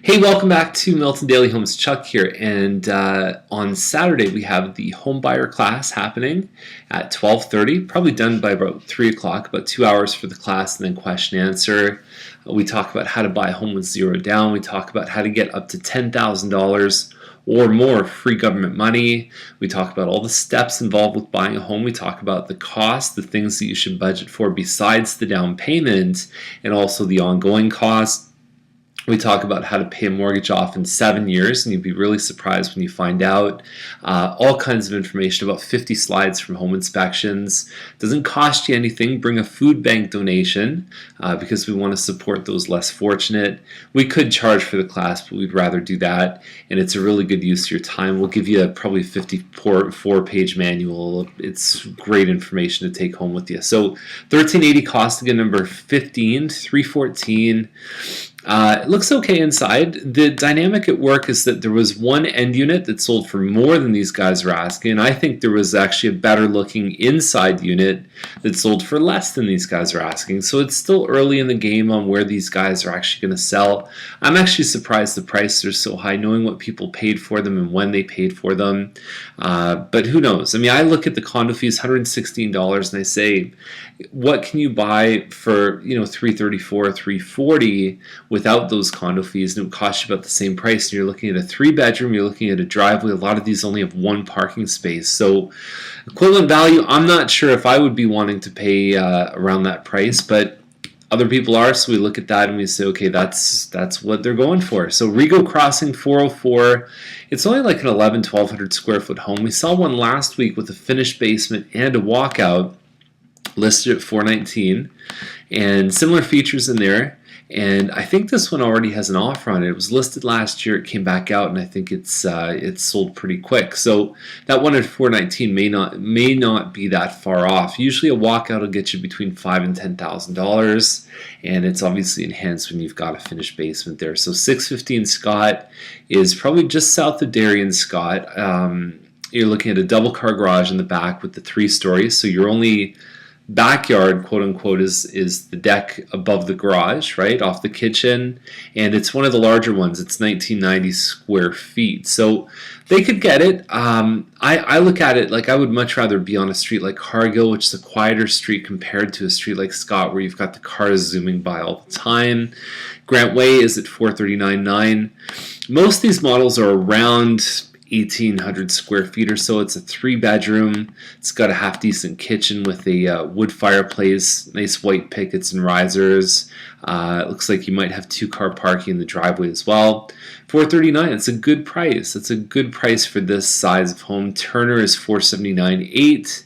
Hey, welcome back to Milton Daily Homes. Chuck here, and on Saturday we have the home buyer class happening at 12:30. Probably done by about 3 o'clock. About 2 hours for the class, and then question and answer. We talk about how to buy a home with zero down. We talk about how to get up to $10,000 or more free government money. We talk about all the steps involved with buying a home. We talk about the cost, the things that you should budget for besides the down payment, and also the ongoing costs. We talk about how to pay a mortgage off in 7 years, and you'd be really surprised when you find out. All kinds of information, about 50 slides from home inspections. Doesn't cost you anything. Bring a food bank donation because we want to support those less fortunate. We could charge for the class, but we'd rather do that, and it's a really good use of your time. We'll give you a probably 54-page manual. It's great information to take home with you. So $1,380 cost, again, number 15, 314. It looks okay inside. The dynamic at work is that there was one end unit that sold for more than these guys are asking, and I think there was actually a better looking inside unit that sold for less than these guys are asking. So it's still early in the game on where these guys are actually going to sell. I'm actually surprised the prices are so high, knowing what people paid for them and when they paid for them. But who knows? I mean, I look at the condo fees, $116, and I say, what can you buy for $334, $340 without those condo fees, and it would cost you about the same price? And you're looking at a 3-bedroom, you're looking at a driveway. A lot of these only have one parking space, so equivalent value, I'm not sure if I would be wanting to pay around that price, but other people are. So we look at that and we say, okay, that's what they're going for. So Rego Crossing 404, it's only like an 1,100-1,200 square foot home. We saw one last week with a finished basement and a walkout, listed at $419, and similar features in there. And I think this one already has an offer on it. It was listed last year. It came back out, and I think it's sold pretty quick. So that one at $419 may not be that far off. Usually a walkout will get you between $5,000 and $10,000, and it's obviously enhanced when you've got a finished basement there. So 615 Scott is probably just south of Darien Scott. You're looking at a double car garage in the back with the 3 stories. So you're only backyard, quote unquote, is the deck above the garage, right, off the kitchen, and it's one of the larger ones. It's 1990 square feet, so they could get it. I look at it like I would much rather be on a street like Cargill, which is a quieter street compared to a street like Scott, where you've got the cars zooming by all the time. Grant Way is at $439,900. Most of these models are around 1,800 square feet or so. It's a 3-bedroom. It's got a half decent kitchen with a wood fireplace, nice white pickets and risers. It looks like you might have 2-car parking in the driveway as well. $439,000. It's a good price. It's a good price for this size of home. Turner is $479,800.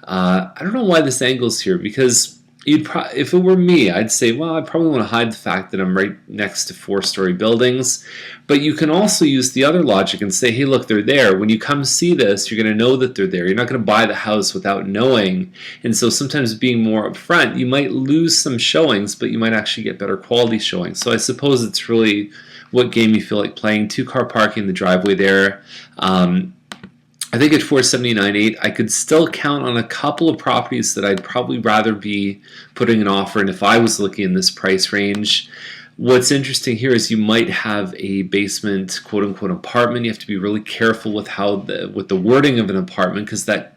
I don't know why this angle's here, because if it were me, I'd say, well, I probably want to hide the fact that I'm right next to 4-story buildings. But you can also use the other logic and say, hey, look, they're there. When you come see this, you're going to know that they're there. You're not going to buy the house without knowing. And so sometimes being more upfront, you might lose some showings, but you might actually get better quality showings. So I suppose it's really what game you feel like playing. 2-car parking in the driveway there. I think at $479,800, I could still count on a couple of properties that I'd probably rather be putting an offer in if I was looking in this price range. What's interesting here is you might have a basement, quote-unquote, apartment. You have to be really careful with with the wording of an apartment, because that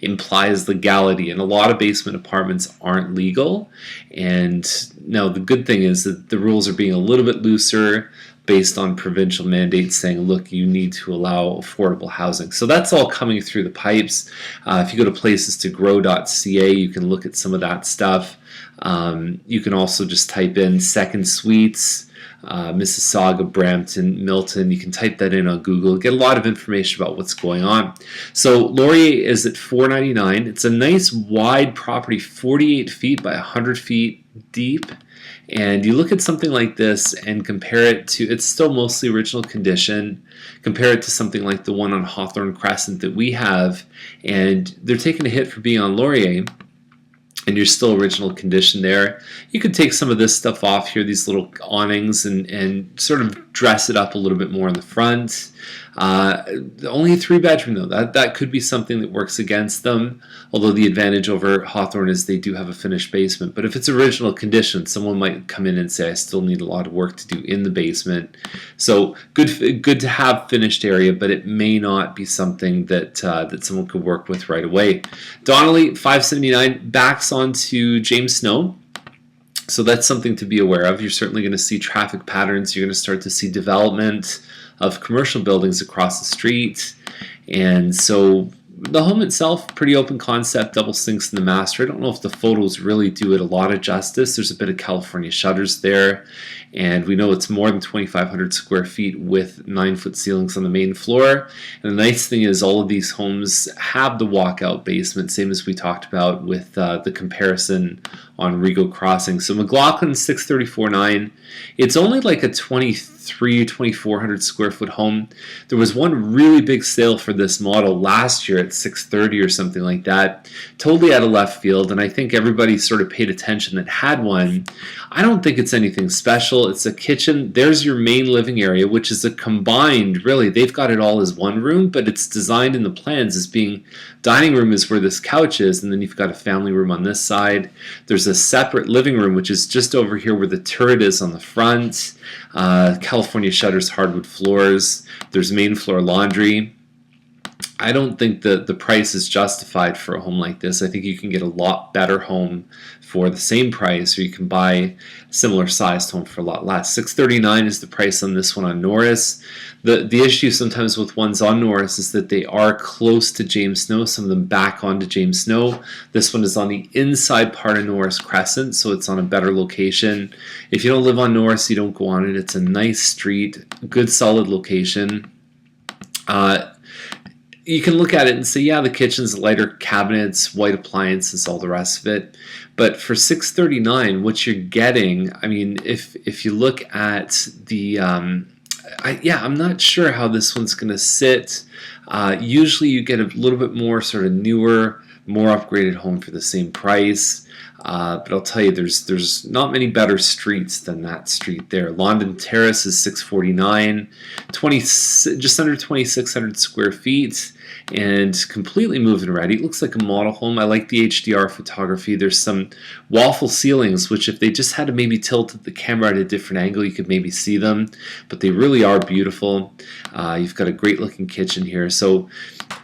implies legality, and a lot of basement apartments aren't legal. And now the good thing is that the rules are being a little bit looser based on provincial mandates saying, look, you need to allow affordable housing. So that's all coming through the pipes. If you go to mls.ca, you can look at some of that stuff. You can also just type in second suites, Mississauga, Brampton, Milton. You can type that in on Google, get a lot of information about what's going on. So Laurier is at $499,000. It's a nice wide property, 48 feet by 100 feet deep. And you look at something like this and compare it to, it's still mostly original condition, compare it to something like the one on Hawthorne Crescent that we have, and they're taking a hit for being on Laurier. and you're still original condition there. You could take some of this stuff off here, these little awnings, and sort of dress it up a little bit more in the front. Only a 3-bedroom though. That could be something that works against them. Although the advantage over Hawthorne is they do have a finished basement. But if it's original condition, someone might come in and say, I still need a lot of work to do in the basement. So good to have finished area, but it may not be something that that someone could work with right away. Donnelly 579 backs onto James Snow. So that's something to be aware of. You're certainly going to see traffic patterns. You're going to start to see development of commercial buildings across the street. And so the home itself, pretty open concept, double sinks in the master. I don't know if the photos really do it a lot of justice. There's a bit of California shutters there. And we know it's more than 2,500 square feet with 9-foot ceilings on the main floor. And the nice thing is all of these homes have the walkout basement, same as we talked about with the comparison on Rego Crossing. So McLaughlin 634.9. It's only like a 2,400 square foot home. There was one really big sale for this model last year at 630 or something like that. Totally out of left field, and I think everybody sort of paid attention that had one. I don't think it's anything special. It's a kitchen. There's your main living area, which is a combined, really, they've got it all as one room, but it's designed in the plans as being dining room is where this couch is, and then you've got a family room on this side. There's a separate living room, which is just over here where the turret is on the front. California shutters, hardwood floors. There's main floor laundry. I don't think that the price is justified for a home like this. I think you can get a lot better home for the same price, or you can buy a similar sized home for a lot less. $639 is the price on this one on Norris. The issue sometimes with ones on Norris is that they are close to James Snow, some of them back onto James Snow. This one is on the inside part of Norris Crescent, so it's on a better location. If you don't live on Norris, you don't go on it. It's a nice street, good solid location. You can look at it and say, yeah, the kitchen's lighter cabinets, white appliances, all the rest of it. But for $639, what you're getting, I mean, if you look at the, I'm not sure how this one's going to sit. Usually you get a little bit more sort of newer, more upgraded home for the same price. But I'll tell you, there's not many better streets than that street there. London Terrace is $649, just under 2,600 square feet, and completely move-in ready. It looks like a model home. I like the HDR photography. There's some waffle ceilings, which if they just had to maybe tilt the camera at a different angle, you could maybe see them, but they really are beautiful. You've got a great-looking kitchen here. So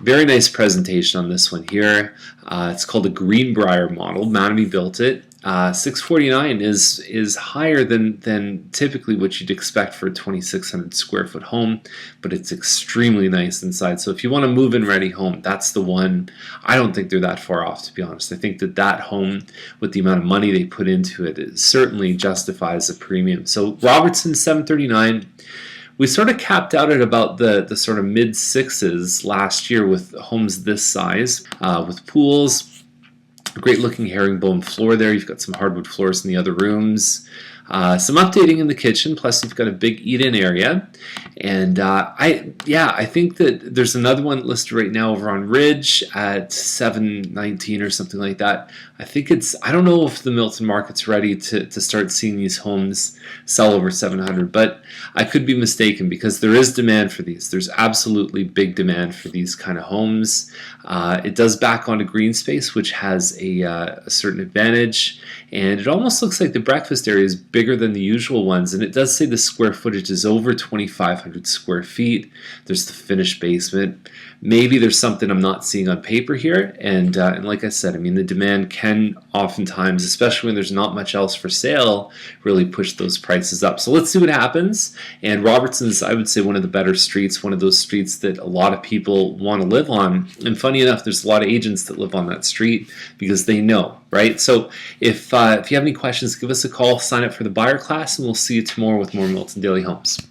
very nice presentation on this one here. It's called a Greenbrier model. Manamy built it. $649 is higher than typically what you'd expect for a 2,600 square foot home, but it's extremely nice inside. So if you want a move-in ready home, that's the one. I don't think they're that far off, to be honest. I think that home, with the amount of money they put into it, it certainly justifies a premium. So Robertson 739. We sort of capped out at about the sort of mid-6s last year with homes this size, with pools. Great looking herringbone floor there. You've got some hardwood floors in the other rooms. Some updating in the kitchen, plus you've got a big eat-in area. And I think that there's another one listed right now over on Ridge at $719 or something like that. I don't know if the Milton market's ready to start seeing these homes sell over $700, but I could be mistaken because there is demand for these. There's absolutely big demand for these kind of homes. It does back onto green space, which has a certain advantage, and it almost looks like the breakfast area is bigger than the usual ones, and it does say the square footage is over 2,500 square feet. There's the finished basement. Maybe there's something I'm not seeing on paper here, and like I said, I mean, the demand can oftentimes, especially when there's not much else for sale, really push those prices up. So let's see what happens. And Robertson's, I would say, one of the better streets, one of those streets that a lot of people want to live on. And funny enough, there's a lot of agents that live on that street because they know, right? So if you have any questions, give us a call, sign up for the buyer class, and we'll see you tomorrow with more Milton Daily Homes.